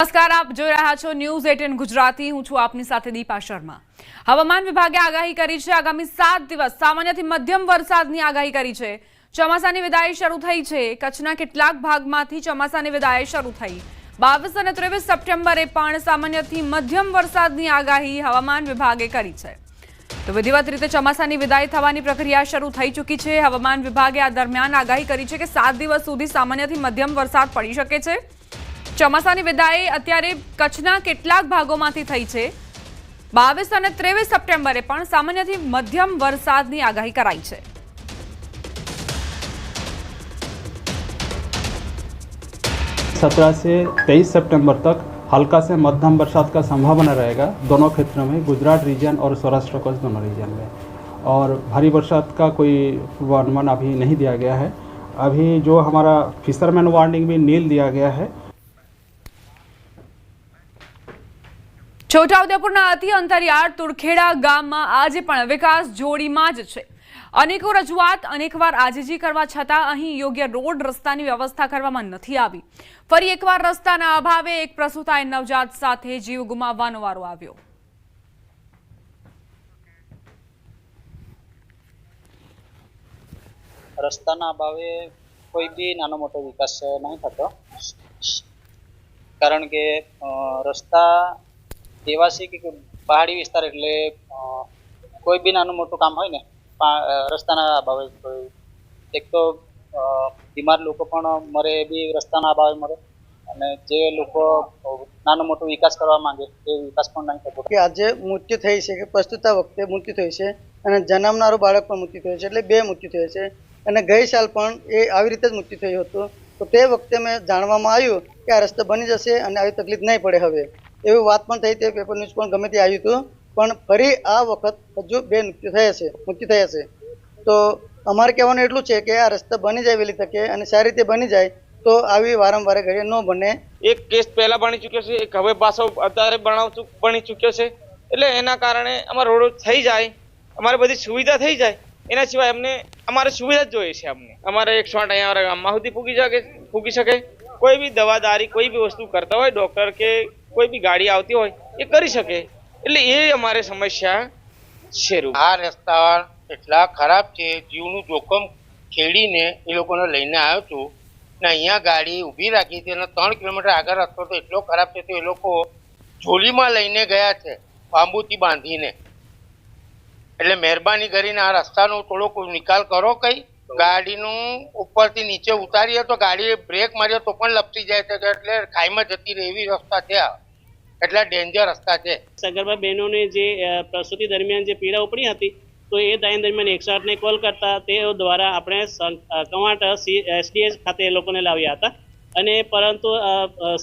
નમસ્કાર, આપ જોઈ રહ્યા છો ન્યૂઝ 18 ગુજરાતી। હું છું આપની સાથે દીપા શર્મા। હવામાન વિભાગે આગાહી કરી છે આગામી 7 દિવસ સામાન્યથી મધ્યમ વરસાદની આગાહી કરી છે। ચોમાસાની વિદાય શરૂ થઈ છે। કચ્છના કેટલાક ભાગમાંથી ચોમાસાની વિદાય શરૂ થઈ। 22 અને 23 સપ્ટેમ્બરે પણ સામાન્યથી મધ્યમ વરસાદની આગાહી હવામાન વિભાગે કરી છે। તો વિધિવત રીતે ચોમાસાની વિદાય થવાની પ્રક્રિયા શરૂ થઈ ચૂકી છે। હવામાન વિભાગે આ દરમિયાન આગાહી કરી છે કે 7 દિવસ સુધી સામાન્યથી મધ્યમ વરસાદ પડી શકે છે। ચોમાસાની વિદાય અત્યારે કચ્છના કેટલાક ભાગોમાંથી થઈ છે। 22 અને 23 સપ્ટેમ્બરે પણ સામાન્યથી મધ્યમ વરસાદની આગાહી કરાઈ છે। 17 से 23 सितंबर तक हल्का से मध्यम बरसात का संभावना रहेगा दोनों क्षेत्रों में, गुजरात रीजन और सौराष्ट्र कच्छ दोनों रीजन में। और भारी बरसात का कोई पूर्वानुमान अभी नहीं दिया गया है। अभी जो हमारा फिशरमैन वार्निंग में नील दिया गया है। છોટાઉદેપુરના અતિ અંતરિયાળ તુરખેડા ગામમાં આજે પણ વિકાસ જોડીમાં જ છે। અનેકો રજૂઆત અનેકવાર આજીજી કરવા છતાં અહીં યોગ્ય રોડ રસ્તાની વ્યવસ્થા કરવામાં નથી આવી। ફરી એકવાર રસ્તાના અભાવે એક પ્રસૂતાએ નવજાત સાથે જીવ ગુમાવવાનો વારો આવ્યો। રસ્તાના અભાવે કોઈ બી નાનો મોટો વિકાસ નહીં થતો, કારણ કે રસ્તા એવા છે કે પહાડી વિસ્તાર એટલે કોઈ બી નાનું મોટું કામ હોય ને રસ્તાના અભાવે એક તો બીમાર લોકો પણ મરે બી રસ્તાના અભાવે મરે, અને જે લોકો નાનો મોટો વિકાસ કરવા માંગે એ વિકાસ પણ નહીં થતો। કે આજે મૃત્યુ થઈ છે કે પ્રસ્તુતા વખતે મૃત્યુ થઈ છે અને જન્મનારું બાળક પણ મૃત્યુ થયું છે, એટલે 2 મૃત્યુ થયા છે। અને ગઈ સાલ પણ એ આવી રીતે જ મૃત્યુ થયું હતું। તો તે વખતે મેં જાણવામાં આવ્યું કે આ રસ્તો બની જશે અને આવી તકલીફ નહીં પડે હવે, એવી વાત પણ થઈ। તે પેપર ન્યૂઝ પણ ગમે તે આવ્યું હતું, પણ ફરી આ વખત હજુ 2 મૃત્યુ થયા છે। તો અમારે કહેવાનું એટલું છે કે આ રસ્તો બની જાય વહેલી તકે અને સારી રીતે બની જાય તો આવી વારંવાર ઘડીએ ન બને। એક કેસ પહેલા બની ચૂક્યો છે, એક હવે પાછો અત્યારે બની ચૂક્યો છે, એટલે એના કારણે અમારો રોડ થઈ જાય, અમારે બધી સુવિધા થઈ જાય। એના સિવાય અમને અમારે સુવિધા જ જોઈએ છે। અમારે 108 અહીંયા ગામમાં સુધી પૂગી શકે। કોઈ બી દવાદારી કોઈ બી વસ્તુ કરતા હોય ડોક્ટર કે કોઈ બી ગાડી આવતી હોય એ કરી શકે, એટલે એ અમારે સમસ્યા છે। આ રસ્તા એટલા ખરાબ છે, જીવનું જોખમ ખેડીને એ લોકોને લઈને આવ્યો છું ને અહીંયા ગાડી ઊભી રાખી છે અને 3 કિલોમીટર આગળ રસ્તો તો એટલો ખરાબ છે તો એ લોકો જોલીમાં લઈને ગયા છે બાંબુથી બાંધીને। એટલે મહેરબાની કરીને આ રસ્તાનો થોડોક નિકાલ કરો। કઈ ગાડીનું ઉપરથી નીચે ઉતારીએ તો ગાડી બ્રેક મારીએ તો પણ લપસી જાય છે, એટલે ખાઈમાં જતી રહે એવી રસ્તા છે, એટલા ડેન્જર રસ્તા છે। સગર્ભા બહેનોને જે પ્રસૂતિ દરમિયાન જે પીડા ઉપડી હતી તો એ ટાઈમ દરમિયાન 108ને કોલ કરતા તેઓ દ્વારા આપણે કવાંટ એસડીએચ ખાતે એ લોકોને લાવ્યા હતા, અને પરંતુ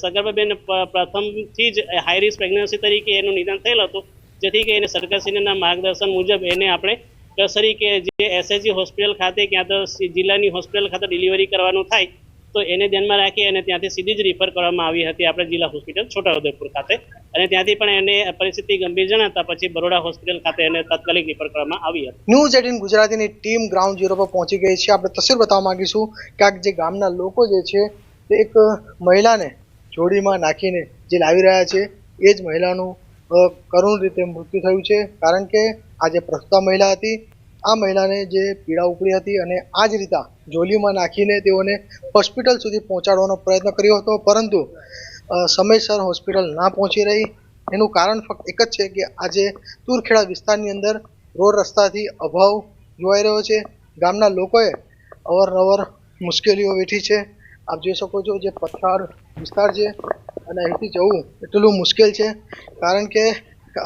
સગર્ભા બેન પ્રથમથી જ હાઈ રિસ્ક પ્રેગ્નન્સી તરીકે એનું નિદાન થયેલ હતું, જેથી કરીને સરકારશ્રીના માર્ગદર્શન મુજબ એને આપણે નર્સરી કે જે એસએચજી હોસ્પિટલ ખાતે ક્યાં તો જિલ્લાની હોસ્પિટલ ખાતે ડિલિવરી કરવાનું થાય તો એને ધ્યાનમાં રાખી અને ત્યાંથી સીધી જ રિફર કરવામાં આવી હતી આપણે જિલ્લા હોસ્પિટલ છોટાઉદેપુર ખાતે, અને ત્યાંથી પણ એને પરિસ્થિતિ ગંભીર જણાતા પછી બરોડા હોસ્પિટલ ખાતે એને તાત્કાલિક રિફર કરવામાં આવી હતી। ન્યૂઝ 18 ગુજરાતીની ટીમ ગ્રાઉન્ડ ઝીરો પર પહોંચી ગઈ છે। આપણે તસવીર બતાવવા માંગીશું કે આ જે ગામના લોકો જે છે તે એક મહિલાને જોડીમાં નાખીને જે લાવી રહ્યા છે એ જ મહિલાનું કરુણ રીતે મૃત્યુ થયું છે, કારણ કે આ જે પ્રસૂતા મહિલા હતી આ મહિલાને જે પીડા ઉપડી હતી અને આ જ રીતે જોલીમાં નાખીને તેઓને હોસ્પિટલ સુધી પહોંચાડવાનો પ્રયત્ન કર્યો હતો, પરંતુ સમયસર હોસ્પિટલ ના પહોંચી રહી। એનું કારણ ફક્ત એક જ છે કે આજે તુરખેડા વિસ્તારની અંદર રોડ રસ્તાથી અભાવ જોવાઈ રહ્યો છે। ગામના લોકોએ અવારનવાર મુશ્કેલીઓ વેઠી છે। આપ જોઈ શકો છો જે પથ્થર વિસ્તાર છે અને અહીંથી જવું એટલું મુશ્કેલ છે, કારણ કે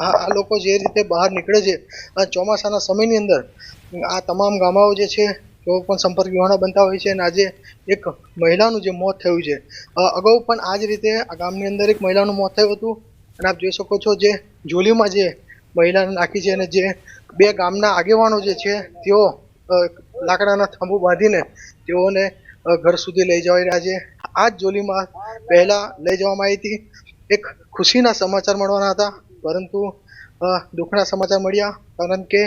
આ લોકો જે રીતે બહાર નીકળે છે ચોમાસાના સમયની અંદર આ તમામ ગામડાઓ જે છે તેઓ પણ સંપર્ક વિહોણા બનતા હોય છે, અને આજે એક મહિલાનું જે મોત થયું છે, અગાઉ પણ આ જ રીતે આ ગામની અંદર એક મહિલાનું મોત થયું હતું, અને આપ જોઈ શકો છો જે જોલીમાં જે મહિલાને નાખી છે અને જે 2 ગામના આગેવાનો જે છે તેઓ લાકડાના થાંભુ બાંધીને તેઓને ઘર સુધી લઈ જવાઈ રહ્યા છે। આ જ જોલીમાં પહેલા લઈ જવામાં આવી હતી। એક ખુશીના સમાચાર મળવાના હતા, પરંતુ દુઃખના સમાચાર મળ્યા, કારણ કે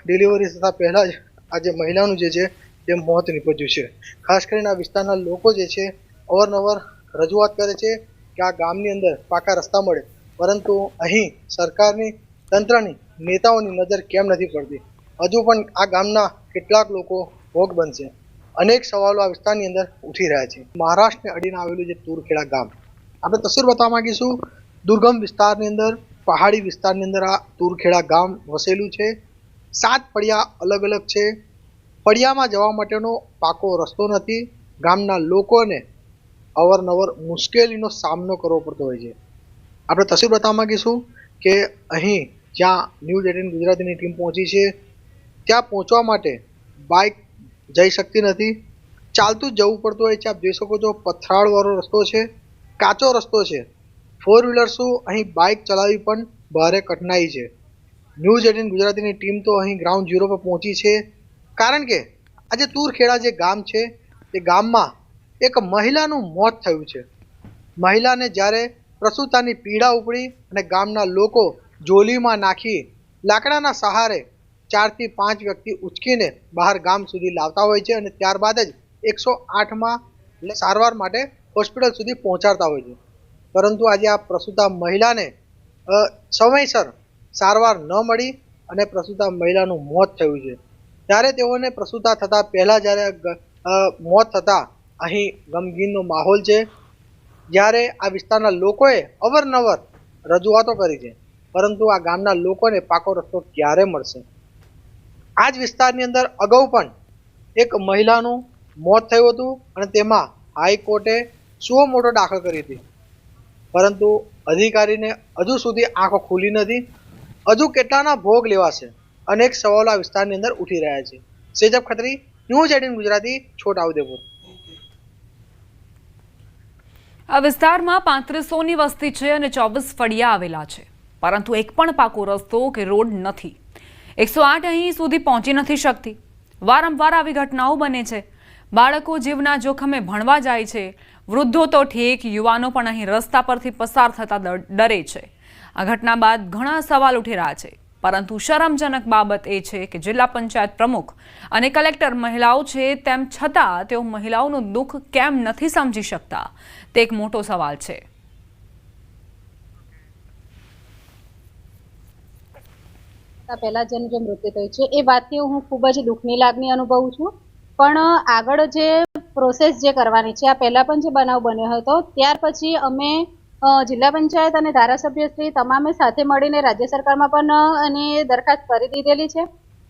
ડિલિવરી થતાં પહેલાં જ આજે મહિલાનું જે છે તે મોત નીપજ્યું છે। ખાસ કરીને આ વિસ્તારના લોકો જે છે અવારનવાર રજૂઆત કરે છે કે આ ગામની અંદર પાકા રસ્તા મળે, પરંતુ અહીં સરકારની તંત્રની નેતાઓની નજર કેમ નથી પડતી? હજુ પણ આ ગામના કેટલાક લોકો ભોગ બનશે. અનેક સવાલો આ વિસ્તારની અંદર ઉઠી રહ્યા છે. મહારાષ્ટ્રને અડીને આવેલું જે તુરખેડા ગામ, આપણે તસવીર બતાવવા માંગીશું. દુર્ગમ વિસ્તારની અંદર, પહાડી વિસ્તારની અંદર આ તુરખેડા ગામ વસેલું છે. 7 ફળિયા અલગ અલગ છે. ફળિયામાં જવા માટેનો પાકો રસ્તો નથી. ગામના લોકોને અવારનવાર મુશ્કેલીનો સામનો કરવો પડતો હોય છે. આપણે તસવીર બતાવવા માંગીશું કે અહીં જ્યાં ન્યૂઝ 18 ગુજરાતીની ટીમ પહોંચી છે, ત્યાં પહોંચવા માટે બાઇક જઈ શકતી નથી, ચાલતું જ જવું પડતું હોય છે. આપ જોઈ શકો છો, પથરાળવાળો રસ્તો છે, કાચો રસ્તો છે. 4 વ્હીલર શું, અહીં બાઇક ચલાવવી પણ ભારે કઠિનાઈ છે. ન્યૂઝ 18 ગુજરાતીની ટીમ તો અહીં ગ્રાઉન્ડ ઝીરો પર પહોંચી છે, કારણ કે આજે તુરખેડા જે ગામ છે તે ગામમાં એક મહિલાનું મોત થયું છે. મહિલાને જ્યારે પ્રસૂતાની પીડા ઉપડી અને ગામના લોકો જોલીમાં નાખી લાકડાના સહારે 4 થી 5 વ્યક્તિ ઉચકીને બહાર ગામ સુધી લાવતા હોય છે અને ત્યારબાદ જ 108માં સારવાર માટે હોસ્પિટલ સુધી પહોંચાડતા હોય છે. પરંતુ આજે આ પ્રસૂતા મહિલાને સમયસર સારવાર ન મળી અને પ્રસૂતા મહિલાનું મોત થયું છે. ત્યારે તેઓને પ્રસૂતા થતાં પહેલાં જ્યારે મોત થતાં અહીં ગમગીનનો માહોલ છે. જ્યારે આ વિસ્તારના લોકોએ અવારનવાર રજૂઆતો કરી છે, પરંતુ આ ગામના લોકોને પાકો રસ્તો ક્યારે મળશે? આ જ વિસ્તારની અંદર અગાઉ પણ એક મહિલાનું મોત થયું હતું અને તેમાં હાઈકોર્ટે સુઓ મોટો દાખલ કરી હતી, પરંતુ અધિકારીને હજુ સુધી આંખો ખુલી નથી. હજુ કેટલાના ભોગ લેવાશે? અનેક સવાલો આ વિસ્તારની અંદર ઉઠી રહ્યા છે. સેજબ ખત્રી, ન્યૂઝ 18 ગુજરાતી, છોટાઉદેપુર. આ વિસ્તારમાં 3500ની વસ્તી છે અને 24 ફળિયા આવેલા છે, પરંતુ એક પણ પાકો રસ્તો કે રોડ નથી. 108 અહીં સુધી પહોંચી નથી શકતી. વારંવાર આવી ઘટનાઓ બને છે. બાળકો જીવના જોખમે ભણવા જાય છે. વૃદ્ધો તો ઠીક, યુવાનો પણ અહીં રસ્તા પરથી પસાર થતા ડરે છે. આ ઘટના બાદ ઘણા સવાલ ઉઠી રહ્યા છે, પરંતુ શરમજનક બાબત એ છે કે જિલ્લા પંચાયત પ્રમુખ અને કલેક્ટર મહિલાઓ છે, તેમ છતાં તેઓ મહિલાઓનું દુઃખ કેમ નથી સમજી શકતા, તે એક મોટો સવાલ છે. પહેલા જેનું જે મૃત્યુ થયું છે એ વાતથી હું ખૂબ જ દુઃખની લાગણી અનુભવું છું. પણ આગળ જે પ્રોસેસ જે કરવાની છે, આ પહેલા પણ જે બનાવ બન્યો હતો ત્યાર પછી અમે જિલ્લા પંચાયત અને ધારાસભ્યશ્રી તમામે સાથે મળીને રાજ્ય સરકારમાં પણ એની દરખાસ્ત કરી દીધેલી છે.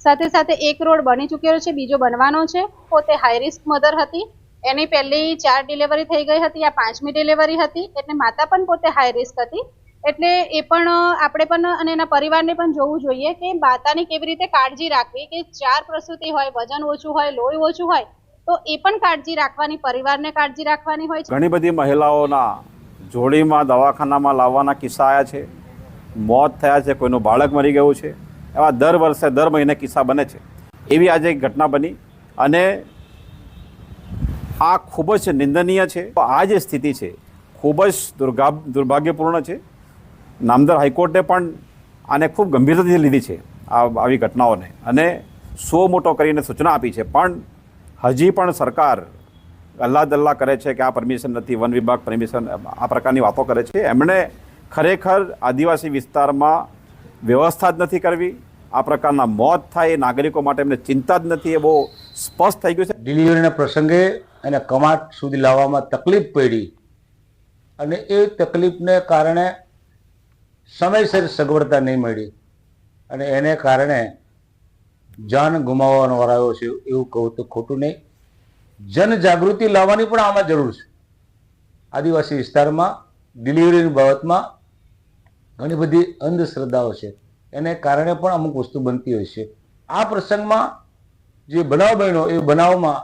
સાથે સાથે એક રોડ બની ચૂક્યો છે, બીજો બનવાનો છે. પોતે હાઈ રિસ્ક મધર હતી, એની પહેલી 4 ડિલિવરી થઈ ગઈ હતી, આ 5મી ડિલિવરી હતી, એટલે માતા પણ પોતે હાઈ રિસ્ક હતી. એટલે એ પણ આપણે પણ અને એના પરિવારને પણ જોવું જોઈએ કે માતાની કેવી રીતે કાળજી રાખવી, કે 4 પ્રસૂતિ હોય, વજન ઓછું હોય, લોહી ઓછું હોય, તો એ પણ કાળજી રાખવાની, પરિવારને કાળજી રાખવાની હોય છે. ઘણી બધી મહિલાઓના જોડીમાં દવાખાનામાં લાવવાના કિસ્સા આવ્યા છે, મોત થયા છે, કોઈનું બાળક મરી ગયું છે. એવા દર વર્ષે દર મહિને કિસ્સા બને છે. એવી આજે એક ઘટના બની અને આ ખૂબ જ નિંદનીય છે. આ જે સ્થિતિ છે ખૂબ જ દુર્ભાગ્યપૂર્ણ છે. નામદાર હાઈકોર્ટે પણ આને ખૂબ ગંભીરતાથી લીધી છે, આવી ઘટનાઓને, અને સો મોટો કરીને સૂચના આપી છે. પણ હજી પણ સરકાર અલ્લા કરે છે કે આ પરમિશન નથી, વન વિભાગ પરમિશન, આ પ્રકારની વાતો કરે છે. એમણે ખરેખર આદિવાસી વિસ્તારમાં વ્યવસ્થા જ નથી કરવી. આ પ્રકારના મોત થાય એ નાગરિકો માટે એમને ચિંતા જ નથી, એ બહુ સ્પષ્ટ થઈ ગયું છે. ડિલિવરીના પ્રસંગે એને કમાટ સુધી લાવવામાં તકલીફ પડી અને એ તકલીફને કારણે સમયસર સગવડતા નહીં મળી અને એને કારણે જાન ગુમાવવાનો વારો આવ્યો છે. એવું કહું તો ખોટું નહીં. જનજાગૃતિ લાવવાની પણ આમાં જરૂર છે. આદિવાસી વિસ્તારમાં ડિલિવરીની બાબતમાં ઘણી બધી અંધશ્રદ્ધાઓ છે, એને કારણે પણ અમુક વસ્તુ બનતી હોય છે. આ પ્રસંગમાં જે બનાવ બન્યો એ બનાવમાં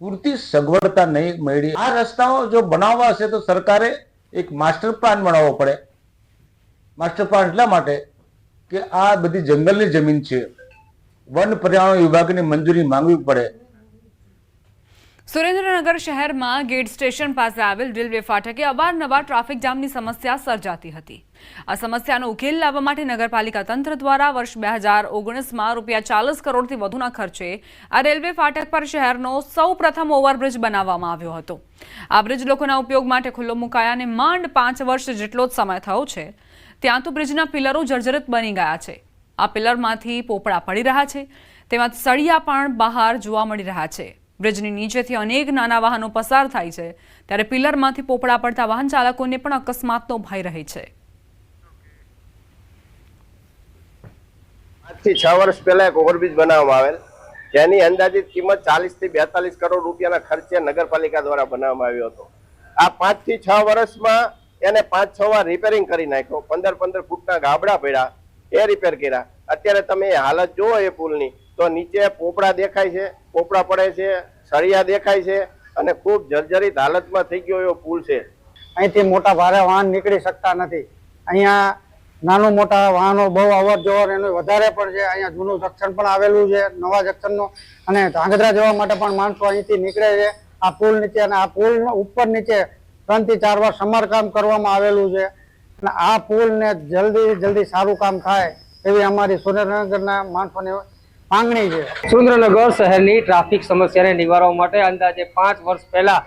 પૂરતી સગવડતા નહીં મળી. આ રસ્તાઓ જો બનાવવા હશે તો સરકારે એક માસ્ટર પ્લાન બનાવવો પડે. માસ્ટર પ્લાન એટલા માટે કે આ બધી જંગલની જમીન છે, વન પર્યાવરણ વિભાગની મંજૂરી માંગવી પડે. સુરેન્દ્રનગર શહેરમાં ગેટ સ્ટેશન પાસે આવેલ રેલવે ફાટકે અવારનવાર ટ્રાફિક જામની સમસ્યા સર્જાતી હતી. આ સમસ્યાનો ઉકેલ લાવવા માટે નગરપાલિકા તંત્ર દ્વારા વર્ષ 2019માં ₹40 કરોડથી વધુના ખર્ચે આ રેલવે ફાટક પર શહેરનો સૌપ્રથમ ઓવરબ્રિજ બનાવવામાં આવ્યો હતો. આ બ્રિજ લોકોના ઉપયોગ માટે ખુલ્લો મુકાયાને માંડ 5 વર્ષ જેટલો જ સમય થયો છે. ત્યાં તો બ્રિજના પિલરો જર્જરિત બની ગયા છે. આ પિલરમાંથી પોપડા પડી રહ્યા છે, તેમાંથી સળિયા પણ બહાર જોવા મળી રહ્યા છે. બ્રિજની નીચેથી અનેક નાના વાહનો પસાર થાય છે, ત્યારે પિલરમાંથી પોપડા પડતા વાહન ચાલકોને પણ અકસ્માતનો ભય રહે છે. 5 થી 6 વર્ષ પહેલા એક ઓવરબ્રિજ બનાવવામાં આવેલ, જેની અંદાજિત કિંમત 40 થી 42 કરોડ રૂપિયાના ખર્ચે નગરપાલિકા દ્વારા બનાવવામાં આવ્યો હતો. આ 5 થી 6 વર્ષમાં એને 5-6 વાર રિપેરિંગ કરી નાખ્યો. 15-15 ફૂટના ગાબડા પડ્યા, એ રિપેર કર્યા. અત્યારે તમે હાલત જુઓ એ પુલની, તો નીચે પોપડા દેખાય છે, પોપડા પડે છે, સળિયા દેખાય છે અને ખૂબ જર્જરિત હાલતમાં થઈ ગયો એવો પુલ છે. અહીંથી મોટા ભારે વાહન નીકળી શકતા નથી. અહીંયા નાનું મોટા વાહનો બહુ અવર જવર એનું વધારે પણ છે. અહીંયા જૂનું જંકશન પણ આવેલું છે, નવા જંકશનનું, અને ધાંગધ્રા જવા માટે પણ માણસો અહીંથી નીકળે છે આ પુલ નીચે. અને આ પુલ ઉપર નીચે 3 થી 4 વાર સમારકામ કરવામાં આવેલું છે. અને આ પુલને જલ્દી સારું કામ થાય એવી અમારી સુરેન્દ્રનગરના માણસોની માંગણી છે. સુરેન્દ્રનગર શહેરની ટ્રાફિક સમસ્યાને નિવારવા માટે અંદાજે 5 વર્ષ પહેલા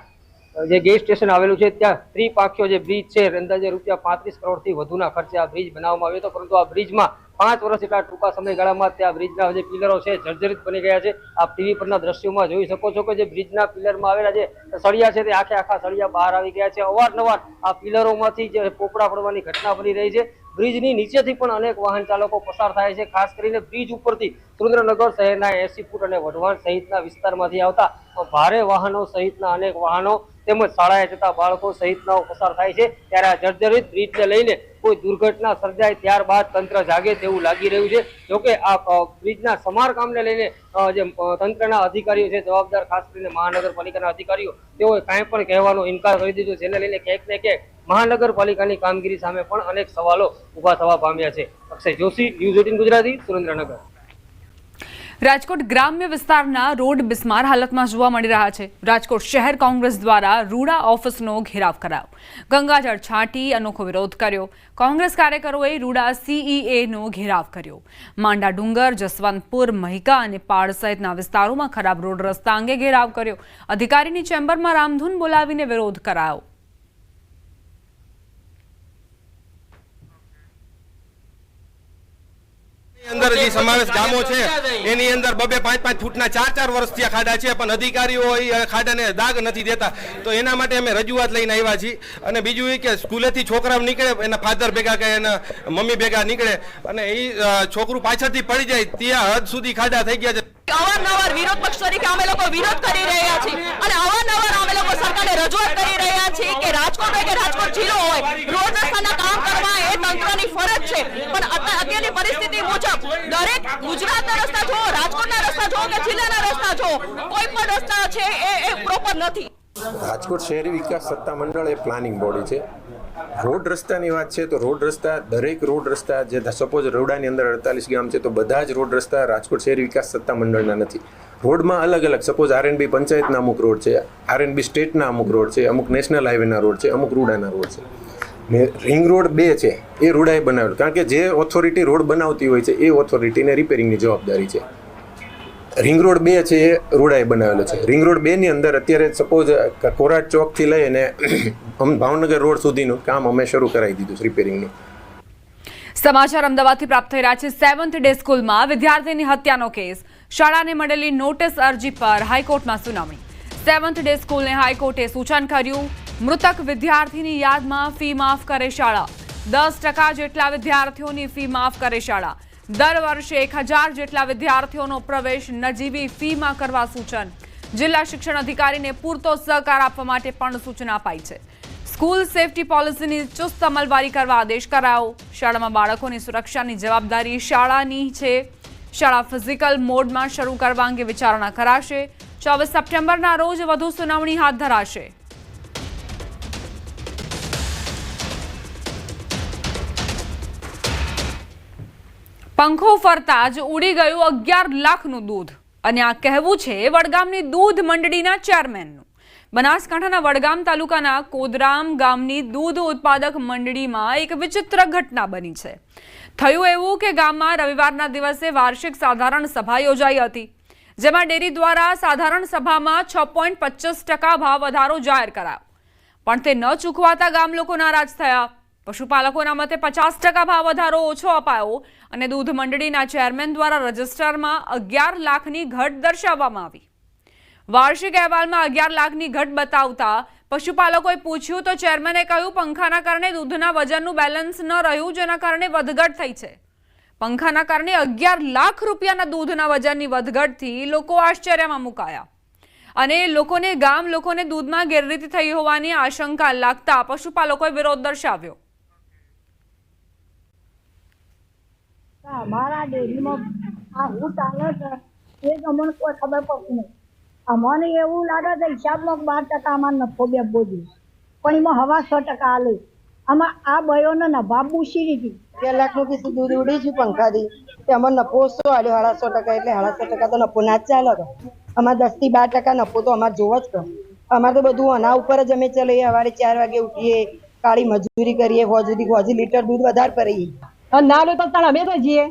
જે ગેટ સ્ટેશન આવેલું છે ત્યાં ત્રિપાંખીયો જે બ્રિજ છે અંદાજે ₹35 કરોડથી વધુના ખર્ચે આ બ્રિજ બનાવવામાં આવ્યો હતો. પરંતુ આ બ્રિજમાં 5 વર્ષ જેટલા ટૂંકા સમયગાળામાં ત્યાં બ્રિજના જે પિલરો છે જર્જરિત બની ગયા છે. આપ ટીવી પરના દ્રશ્યોમાં જોઈ શકો છો કે જે બ્રિજના પિલરમાં આવેલા જે સળિયા છે તે આખા સળિયા બહાર આવી ગયા છે. અવારનવાર આ પિલરોમાંથી જે પોપડા પડવાની ઘટના બની રહી છે. બ્રિજની નીચેથી પણ અનેક વાહન ચાલકો પસાર થાય છે. ખાસ કરીને બ્રિજ ઉપરથી સુરેન્દ્રનગર શહેરના 80 ફૂટ અને વઢવાણ સહિતના વિસ્તારમાંથી આવતા ભારે વાહનો સહિતના અનેક વાહનો તેમજ શાળાએ જતા બાળકો સહિતનાઓ પસાર થાય છે. ત્યારે આ જર્જરિત બ્રિજને લઈને કોઈ દુર્ઘટના સર્જાય ત્યારબાદ તંત્ર જાગે તેવું લાગી રહ્યું છે. જોકે આ બ્રિજના સમારકામને લઈને જે તંત્રના અધિકારીઓ છે, જવાબદાર ખાસ કરીને મહાનગરપાલિકાના અધિકારીઓ, તેઓએ કાંઈ પણ કહેવાનો ઇનકાર કરી દીધો, જેને લઈને ક્યાંક ને ક્યાંક મહાનગરપાલિકાની કામગીરી સામે પણ અનેક સવાલો ઉભા થવા પામ્યા છે. અક્ષય જોશી, ન્યૂઝ 18 ગુજરાતી, સુરેન્દ્રનગર. રાજકોટ ગ્રામ્ય વિસ્તારના રોડ બિસ્માર હાલતમાં જોવા મળી રહ્યા છે. રાજકોટ શહેર કોંગ્રેસ દ્વારા રૂડા ઓફિસનો ઘેરાવ કરાયો, ગંગાજળ છાંટી અનોખો વિરોધ કર્યો. કોંગ્રેસ કાર્યકરોએ રૂડા CEAનો ઘેરાવ કર્યો. માંડા ડુંગર, જસવંતપુર, મહિકા અને પાડ સહિતના વિસ્તારોમાં ખરાબ રોડ રસ્તા અંગે ઘેરાવ કર્યો. અધિકારીની ચેમ્બરમાં રામધૂન બોલાવીને વિરોધ કરાયો. અંદર જે સમાવેશ ગામો છે એની અંદર 2-5 ફૂટના 4 વર્ષથી આ ખાડા છે, પણ અધિકારીઓ એ ખાડાને દાગ નથી દેતા. તો એના માટે અમે રજૂઆત લઈને આવ્યા છીએ. અને બીજું એ કે સ્કૂલેથી છોકરાઓ નીકળે, એના ફાધર ભેગા કે એના મમ્મી ભેગા નીકળે અને એ છોકરું પાછળથી પડી જાય ત્યાં હદ સુધી ખાડા થઈ ગયા છે. અવારનવાર વિરોધ પક્ષ તરીકે અમે લોકો વિરોધ કરી રહ્યા છીએ અને અવારનવાર અમે લોકો સરકારને રજૂઆત કરી રહ્યા છીએ કે રાજકોટ હોય કે રાજકોટ જિલ્લો હોય, રોડ રસ્તાના કામ કરવા એ તંત્રની ફરજ છે. પણ અત્યારની પરિસ્થિતિ મુજબ દરેક ગુજરાતના રસ્તા જો, રાજકોટના રસ્તા જો કે જિલ્લાના રસ્તા જો, કોઈ પણ રસ્તા છે એ પ્રોપર નથી. રાજકોટ શહેરી વિકાસ સત્તા મંડળ એ પ્લાનિંગ બોડી છે. રોડ રસ્તાની વાત છે તો રોડ રસ્તા, દરેક રોડ રસ્તા જે સપોઝ રોડાની અંદર 48 ગામ છે તો બધા જ રોડ રસ્તા રાજકોટ શહેરી વિકાસ સત્તા મંડળના નથી. રોડમાં અલગ અલગ, સપોઝ RNB પંચાયતના અમુક રોડ છે, RNB સ્ટેટના અમુક રોડ છે, અમુક નેશનલ હાઈવેના રોડ છે, અમુક રૂડાના રોડ છે. ને રિંગ રોડ 2 છે એ રૂડાએ બનાવેલો, કારણ કે જે ઓથોરિટી રોડ બનાવતી હોય છે એ ઓથોરિટીને રિપેરિંગની જવાબદારી છે. રિંગ રોડ 2 છે એ રૂડાએ બનાવેલો છે. રિંગ રોડ 2 ની અંદર અત્યારે સપોઝ કોરાટ ચોકથી લઈને ભાવનગર રોડ સુધીનું કામ અમે શરૂ કરાવી દીધું છે રિપેરિંગનું. સમાચાર અમદાવાદથી પ્રાપ્ત થઈ રહ્યા છે. 7th ડે સ્કૂલમાં વિદ્યાર્થીની હત્યાનો કેસ, શાળાને મળેલી નોટિસ અરજી પર હાઈકોર્ટમાં સુનાવણી. 7th ડે સ્કૂલને હાઈકોર્ટે સૂચન કર્યું, મૃતક વિદ્યાર્થીની યાદમાં ફી માફ કરે શાળા. 10% જેટલા વિદ્યાર્થીઓની ફી માફ કરે શાળા. દર વર્ષે 1000 જેટલા વિદ્યાર્થીઓનો પ્રવેશ નજીવી ફીમાં કરવા સૂચન. જિલ્લા શિક્ષણ અધિકારીને પૂરતો સહકાર આપવા માટે પણ સૂચના અપાઈ છે. સ્કૂલ સેફટી પોલિસીની ચુસ્ત અમલવારી કરવા આદેશ કરાયો. શાળામાં બાળકોની સુરક્ષાની જવાબદારી શાળાની છે. શાળા ફિઝિકલ મોડમાં શરૂ કરવા અંગે વિચારણા કરાશે. 24 સપ્ટેમ્બરના રોજ વધુ સુનાવણી હાથ ધરાશે. પંખો ફરતા જ ઉડી ગયું 11 લાખનું દૂધ. અને આ કહેવું છે વડગામની દૂધ મંડળીના ચેરમેનનું. બનાસકાંઠાના વડગામ તાલુકાના કોદરામ ગામની દૂધ ઉત્પાદક મંડળીમાં એક વિચિત્ર ઘટના બની છે. થયું એવું કે ગામમાં રવિવારના દિવસે વાર્ષિક સાધારણ સભા યોજાઈ હતી, જેમાં ડેરી દ્વારા સાધારણ સભામાં 6.25% ભાવ વધારો જાહેર કરાયો, પણ તે ન ચૂકવાતા ગામ લોકો નારાજ થયા. પશુપાલકોના મતે 50% ભાવ વધારો ઓછો અપાયો અને દૂધ મંડળીના ચેરમેન દ્વારા રજિસ્ટરમાં 11 લાખની ઘટ દર્શાવવામાં આવી. વાર્ષિક અહેવાલમાં 11 લાખની ઘટ બતાવતા પશુપાલકોએ પૂછ્યું તો ચેરમેને કહ્યું પંખાના કારણે દૂધના વજનનું બેલેન્સ ન રહ્યું, જેના કારણે વધઘટ થઈ છે. પંખાના કારણે 11 લાખ રૂપિયાના દૂધના વજનની વધઘટથી લોકો આશ્ચર્યમાં મુકાયા અને ગામ લોકોને દૂધમાં ગેરરીતિ થઈ હોવાની આશંકા લાગતા પશુપાલકોએ વિરોધ દર્શાવ્યો. અમારા ડેરીમાં આ હું ચાલે છે એ જ અમને કોઈ ખબર પડતી નહીં. અમને એવું લાગે છે હિસાબમાં 12% અમારે નફો બેસવો જોઈએ, પણ એમાં હવા 100% આલે. આમાં આ બયોને નભા બુસી દીધી. 2 લાખનું કીધું દૂધ ઉડી ગયું પંખાથી, તે અમારે નફો ઓછો આવ્યો 150% એટલે 150% તો નફો ના જ ચાલે. અમારે 10 થી 12% નફો તો અમારે જોવો જ કરો. અમારે તો બધું આના ઉપર જ અમે ચલીએ. સવારે 4 વાગે ઉઠીએ, કાળી મજૂરી કરીએ, હોજી લીટર દૂધ વધારે ભરીએ. ના લો તો અમે તો જઈએ,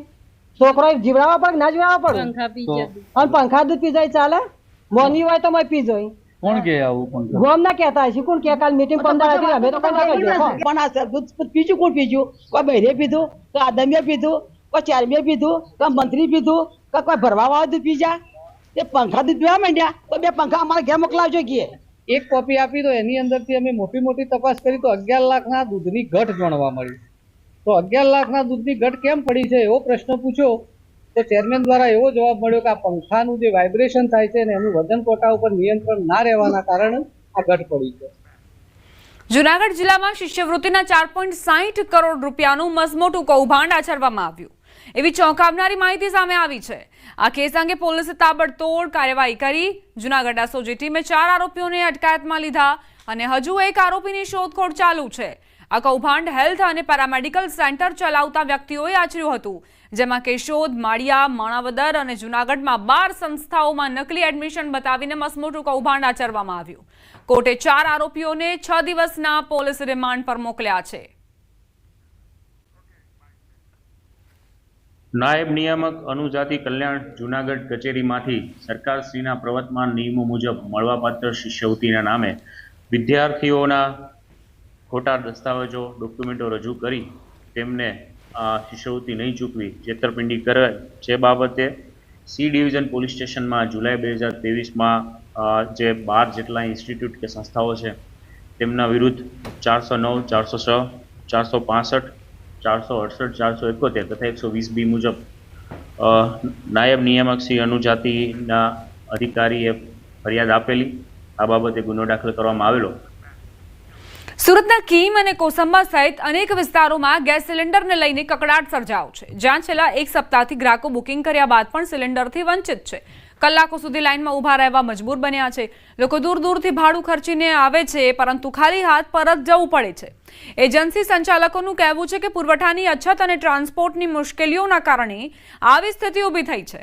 છોકરો જીવડાવવા પડે ના જીવડાવવા પડે, અને પંખા દૂધ પી જાય ચાલે. મોની હોય તો પી જાય. કોણ કે આવું ગોમ ના કહેતા હશે? કોણ કે કાલ મીટિંગ 15 હતી અમે તો પણ આ દૂધ પીજું કોણ પીજું? કોઈ બહેરે પીધું, કોઈ આદમીએ પીધું, કોઈ ચેરમીએ પીધું, કોઈ મંત્રી પીધું, કોઈ ભરવા વાળા દૂધ પી જાય. એ પંખા દૂધ પીવા માંડ્યા તો 2 પંખા અમારે ઘેર મોકલાવજો કે એક કોપી આપી તો એની અંદરથી અમે મોટી તપાસ કરી તો 11 લાખના દૂધની ઘટ જાણવા મળી. તો 11 લાખના દૂધની ઘટ કેમ પડી છે એવો પ્રશ્ન પૂછ્યો તો ચેરમેન દ્વારા એવો જવાબ મળ્યો કે આ પંખાનું જે વાઇબ્રેશન થાય છે ને એનું વજન કોટા ઉપર નિયંત્રણ ના રહેવાના કારણે આ ઘટ પડી છે. જૂનાગઢ જિલ્લામાં શિષ્યવૃત્તિના 4.60 કરોડ રૂપિયાનું મસમોટું કૌભાંડ આચરવામાં આવ્યું એવી ચોંકાવનારી માહિતી સામે આવી છે. આ કેસ અંગે પોલીસે તાબડતોડ કાર્યવાહી કરી જૂનાગઢ એસઓજી ટીમે 4 આરોપીઓને અટકાયતમાં લીધા અને હજુ એક આરોપીની શોધખોળ ચાલુ છે. આ કૌભાંડ હેલ્થ અને પેરામેડિકલ સેન્ટર ચલાવતા વ્યક્તિઓએ આચર્યું હતું, જેમાં કેશોદ, માળિયા, માણાવદર અને જૂનાગઢમાં 12 સંસ્થાઓમાં નકલી એડમિશન બતાવીને મસમોટું કૌભાંડ આચરવામાં આવ્યું. કોર્ટે 4 આરોપીઓને 6 દિવસના પોલીસ રિમાન્ડ પર મોકલ્યા છે. નાયબ નિયામક અનુજાતિ કલ્યાણ જૂનાગઢ કચેરીમાંથી સરકારશ્રીના પ્રવર્તમાન નિયમો મુજબ મળવાપાત્ર શિષ્યવૃત્તિના નામે વિદ્યાર્થીઓના ખોટા દસ્તાવેજો, ડોક્યુમેન્ટો રજૂ કરી તેમને શિષ્યવૃત્તિ નહીં ચૂકવી છેતરપિંડી કરે જે બાબતે સી ડિવિઝન પોલીસ સ્ટેશનમાં જુલાઈ 2023માં જે 12 જેટલા ઇન્સ્ટિટ્યૂટ કે સંસ્થાઓ છે તેમના વિરુદ્ધ 409, 406, 465, 468, 471 તથા 120B મુજબ નાયબ નિયામક શ્રી અનુજાતિના અધિકારીએ ફરિયાદ આપેલી. આ બાબતે ગુનો દાખલ કરવામાં આવેલો. સુરતના કીમ અને કોસંબા સહિત અનેક વિસ્તારોમાં ગેસ સિલિન્ડરને લઈને કકડાટ સર્જાયો છે, જ્યાં છેલ્લા 1 સપ્તાહથી ગ્રાહકો બુકિંગ કર્યા બાદ પણ સિલિન્ડરથી વંચિત છે. કલાકો સુધી લાઇનમાં ઊભા રહેવા મજબૂર બન્યા છે. લોકો દૂરથી ભાડું ખર્ચીને આવે છે, પરંતુ ખાલી હાથ પરત જવું પડે છે. એજન્સી સંચાલકોનું કહેવું છે કે પુરવઠાની અછત અને ટ્રાન્સપોર્ટની મુશ્કેલીઓના કારણે આવી સ્થિતિ ઊભી થઈ છે.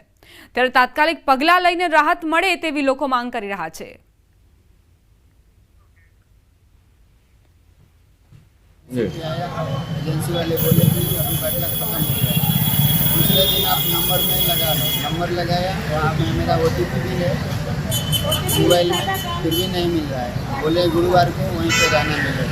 ત્યારે તાત્કાલિક પગલાં લઈને રાહત મળે તેવી લોકો માંગ કરી રહ્યા છે. एजेंसी वाले बोले कि अभी बाटला खत्म हो गया. दूसरे दिन आप नंबर में लगा लो. नंबर लगाया, वहाँ में मेरा OTP भी है मोबाइल में, फिर भी नहीं मिल रहा है. बोले गुरुवार को वहीं पे जाना मिलेगा.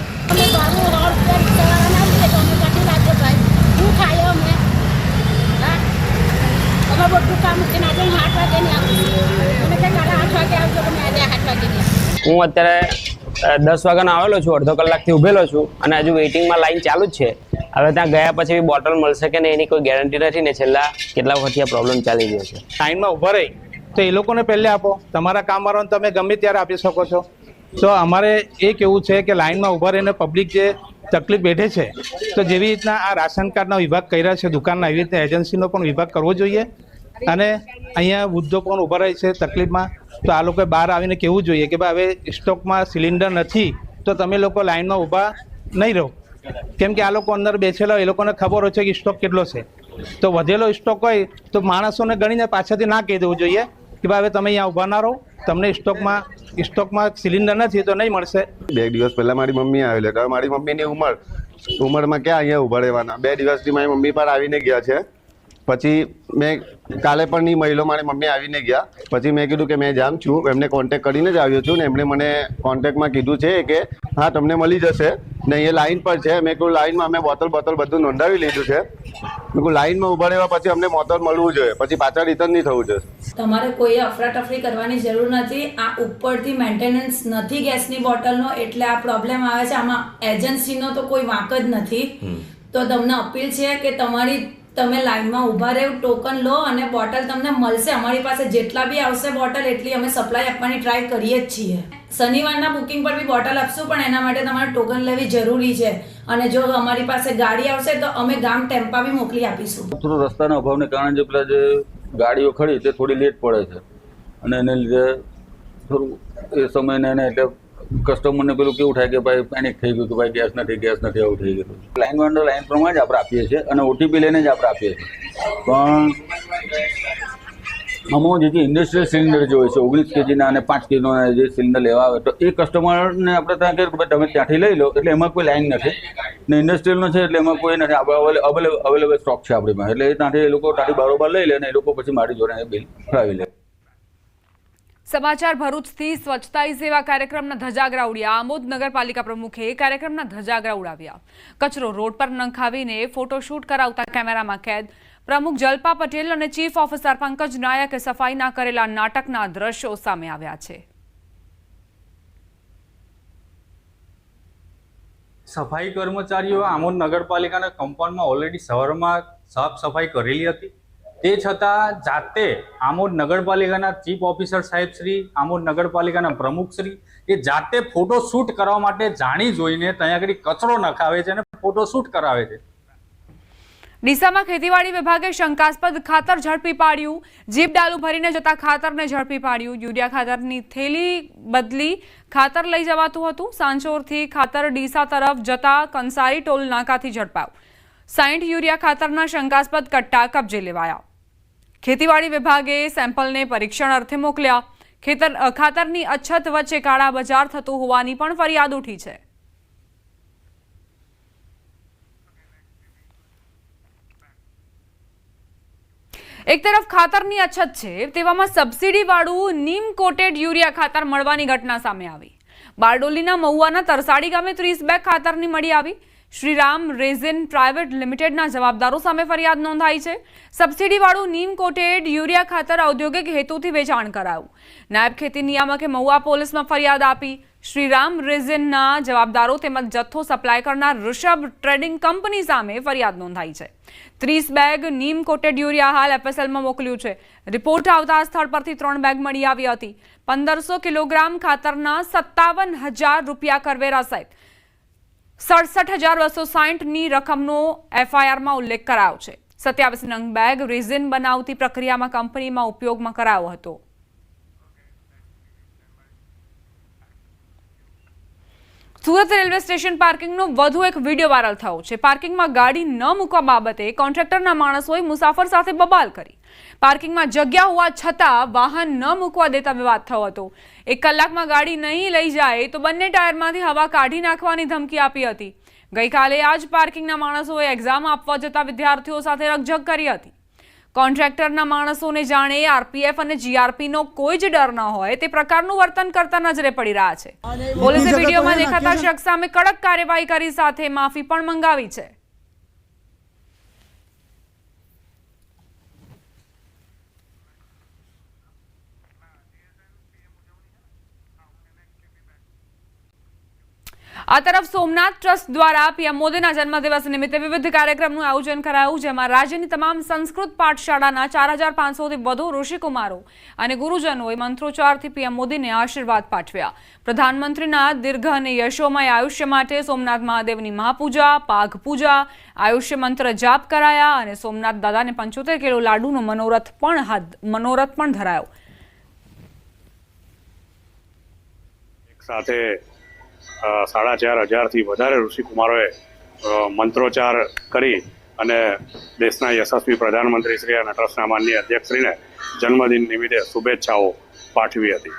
હું અત્યારે 10 વાગ્યાનો આવેલો છું, અડધો કલાકથી ઊભેલો છું અને હજુ વેઇટિંગમાં લાઈન ચાલુ જ છે. હવે ત્યાં ગયા પછી બોટલ મળશે કે નહીં એની કોઈ ગેરંટી નથી ને છેલ્લા કેટલા વખતથી આ પ્રોબ્લેમ ચાલી રહ્યો છે. લાઈનમાં ઊભા રહી તો એ લોકોને પહેલે આપો, તમારા કામવાળાને તમે ગમે ત્યારે આપી શકો છો. તો અમારે એ કેવું છે કે લાઈનમાં ઊભા રહીને પબ્લિક જે તકલીફ બેઠે છે, તો જેવી રીતના આ રાશન કાર્ડના વિભાગ કર્યા છે દુકાનના, એવી રીતના એજન્સીનો પણ વિભાગ કરવો જોઈએ. અને અહીંયા વૃદ્ધો પણ ઊભા રહે છે તકલીફમાં, તો આ લોકોએ બહાર આવીને કહેવું જોઈએ કે ભાઈ હવે સ્ટોકમાં સિલિન્ડર નથી તો તમે લોકો લાઈનમાં ઊભા નહીં રહો. કેમ કે આ લોકો અંદર બેસેલા એ લોકોને ખબર હોય છે કે સ્ટોક કેટલો છે. તો વધેલો સ્ટોક હોય તો માણસોને ગણીને પાછળથી ના કહી દેવું જોઈએ કે ભાઈ હવે તમે અહીંયા ઊભા ના રહો, તમને સ્ટોકમાં સિલિન્ડર નથી તો નહીં મળશે. 2 દિવસ પહેલા મારી મમ્મી આવેલી, તો મારી મમ્મીની ઉંમરમાં ક્યાં અહીંયા ઊભા રહેવાના. 2 દિવસથી મારી મમ્મી પર આવીને ગયા છે. પછી મેં કાલે પણ નહીં મળ્યો, મારી મમ્મી આવીને ગયા. પછી મેં કીધું કે મેં જામ છું, એમને કોન્ટેક્ટ કરીને જ આવ્યો છું ને એમણે મને કોન્ટેક્ટમાં કીધું છે કે હા તમને મળી જશે ને એ લાઈન પર છે. મેં કહ્યું લાઈનમાં અમે બોટલ બધું નોંધાવી લીધું છે. મેં કહ્યું લાઈનમાં ઊભા રહેવા પછી અમને બોટલ મળવું જોઈએ, પછી પાછા રિટર્ન નહીં થવું જોઈએ. તમારે કોઈ અફરાતફરી કરવાની જરૂર નથી. આ ઉપરથી મેન્ટેનન્સ નથી ગેસની બોટલનો, એટલે આ પ્રોબ્લેમ આવે છે. આમાં એજન્સીનો તો કોઈ વાંક જ નથી. તો તમને અપીલ છે કે તમે લાઈનમાં ઊભા રહો, ટોકન લો અને બોટલ તમને મળશે. અમારી પાસે જેટલા બી આવશે બોટલ એટલી અમે સપ્લાય આપવાની ટ્રાય કરીએ જ છીએ. શનિવારના બુકિંગ પર બી બોટલ આપશું, પણ એના માટે તમારે ટોકન લેવી જરૂરી છે. અને જો અમારી પાસે ગાડી આવશે તો અમે ગામ ટેમ્પા બી મોકલી આપીશું. થોડું રસ્તાના અભાવને કારણે જે પેલા જે ગાડીઓ ખડી તે થોડી લેટ પડે છે અને એને લીધે થોડું એ સમયને એને એટલે કસ્ટમરને પેલું કેવું થાય કે ભાઈ પેનિક થઈ ગયું કે ભાઈ ગેસ નથી આવું થઈ ગયું. લાઈન પ્રમાણે જ આપણે આપીએ છીએ અને ઓટીપી લઈને જ આપણે આપીએ છીએ. પણ આમાં જે ઇન્ડસ્ટ્રીયલ સિલિન્ડર જે હોય છે 19 kgના અને 5 kgના જે સિલિન્ડર લેવા આવે તો એ કસ્ટમરને આપણે ત્યાં કહીએ કે ભાઈ તમે ત્યાંથી લઈ લો, એટલે એમાં કોઈ લાઈન નથી ને ઇન્ડસ્ટ્રીયલનો છે એટલે એમાં કોઈ નથી. આપણે અવેલેબલ સ્ટોક છે આપણી પાસે, એટલે એ ત્યાંથી એ લોકો ત્યાંથી બારોબાર લઈ લે અને એ લોકો પછી મારી જોડે બિલ ફાવી લે. સમાચાર ભરૂચથી સ્વચ્છતા હી સેવા કાર્યક્રમના ધજાગરા ઉડ્યા. આમોદ નગરપાલિકા પ્રમુખે કાર્યક્રમના ધજાગરા ઉડાવ્યા. કચરો રોડ પર નંખાવીને ફોટોશૂટ કરાવતા કેમેરામાં કેદ. પ્રમુખ જલપા પટેલ અને ચીફ ઓફિસર પંકજ નાયકે સફાઈના કરેલા નાટકના દ્રશ્યો સામે આવ્યા છે. સફાઈ કર્મચારીઓ આમોદ નગરપાલિકાના કમ્પાઉન્ડમાં ઓલરેડી સવારમાં સાફ સફાઈ કરેલી હતી. તે છતાં જાતે આમોદ નગરપાલિકાના ચીફ ઓફિસર સાહેબ શ્રી, આમોદ નગરપાલિકાના પ્રમુખ શ્રી એ જાતે ફોટોશૂટ કરવા માટે જાણી જોઈને ત્યાં આગળ કચરો નખાવે છે અને ફોટોશૂટ કરાવે છે. ડીસામાં ખેતીવાડી વિભાગે શંકાસ્પદ ખાતર ઝડપી પાડ્યું. જીપ ડાલુ ભરીને જતા ખાતરને ઝડપી પાડ્યું. યુરિયા ખાતરની થેલી બદલી ખાતર લઈ જવાતું હતું. સાંચોરથી ખાતર ડીસા તરફ જતા કંસારી ટોલ નાકાથી ઝડપાયું. 60 યુરિયા ખાતરના શંકાસ્પદ કટ્ટા કબજે લેવાયા. ખેતીવાડી વિભાગે સેમ્પલને પરીક્ષણ અર્થે મોકલ્યા. ખાતરની અછત વચ્ચે કાળા બજાર થતું હોવાની પણ ફરિયાદ ઉઠી છે. એક તરફ ખાતરની અછત છે, તેવામાં સબસિડી વાળું નીમ કોટેડ યુરિયા ખાતર મળવાની ઘટના સામે આવી. બારડોલીના મહુવાના તરસાડી ગામે 30 બેગ ખાતરની મળી આવી. શ્રીરામ રેઝિન પ્રાઇવેટ લિમિટેડના જવાબદારો સામે ફરિયાદ નોંધાઈ છે. સબસિડીવાળું નીમ કોટેડ યુરિયા ખાતર ઔદ્યોગિક હેતુથી વેચાણ કરાયું. નાયબ ખેતી નિયામકે મહુવા પોલીસમાં ફરિયાદ આપી. શ્રીરામ રેઝિનના જવાબદારો તેમજ જથ્થો સપ્લાય કરનાર ઋષભ ટ્રેડિંગ કંપની સામે ફરિયાદ નોંધાઈ છે. 30 બેગ નીમ કોટેડ યુરિયા હાલ એફએસએલમાં મોકલ્યું છે. રિપોર્ટ આવતા સ્થળ પરથી 3 બેગ મળી આવી હતી. 1500 કિલોગ્રામ ખાતરના 57,000 રૂપિયા કરવેરા સહિત 67,260ની રકમનો એફઆઈઆરમાં ઉલ્લેખ કરાયો છે. 27 નંગ બેગ રેઝિન બનાવતી પ્રક્રિયામાં કંપનીમાં ઉપયોગમાં કરાયો હતો. સુરત રેલવે સ્ટેશન પાર્કિંગનો વધુ એક વિડીયો વાયરલ થયો છે. પાર્કિંગમાં ગાડી ન મૂકવા બાબતે કોન્ટ્રાક્ટરના માણસોએ મુસાફર સાથે બબાલ કરી. પાર્કિંગમાં જગ્યા હોવા છતાં વાહન ન મૂકવા દેતા વિવાદ થયો હતો. 1 કલાકમાં ગાડી નહીં લઈ જાય તો બંને ટાયરમાંથી હવા કાઢી નાખવાની ધમકી આપી હતી. ગઈકાલે આ જ પાર્કિંગના માણસોએ એક્ઝામ આપવા જતા વિદ્યાર્થીઓ સાથે રકઝક કરી હતી. કોન્ટ્રાક્ટરના માણસોને જાણે આરપીએફ અને જીઆરપીનો કોઈ જ ડર ન હોય તે પ્રકારનું વર્તન કરતા નજરે પડી રહ્યા છે. પોલીસે વિડીયોમાં દેખાતા શખ્સ સામે કડક કાર્યવાહી કરી સાથે માફી પણ મંગાવી છે. આ તરફ સોમનાથ ટ્રસ્ટ દ્વારા પીએમ મોદીના જન્મદિવસ નિમિત્તે વિવિધ કાર્યક્રમનું આયોજન કરાયું, જેમાં રાજ્યની તમામ સંસ્કૃત પાઠશાળાના 4,500થી વધુ ઋષિકુમારો અને ગુરુજનોએ મંત્રોચ્ચારથી પીએમ મોદીને આશીર્વાદ પાઠવ્યા. પ્રધાનમંત્રીના દીર્ઘ અને યશોમય આયુષ્ય માટે સોમનાથ મહાદેવની મહાપૂજા, પાઘ પૂજા, આયુષ્ય મંત્ર જાપ કરાયા અને સોમનાથ દાદાને 75 કિલો લાડુનો મનોરથ પણ ધરાયો. સાથે 4,500થી વધારે ઋષિકુમારોએ મંત્રોચ્ચાર કરી અને દેશના યશસ્વી પ્રધાનમંત્રી શ્રી અને ટ્રસ્ટના માનનીય અધ્યક્ષશ્રીને જન્મદિન નિમિત્તે શુભેચ્છાઓ પાઠવી હતી.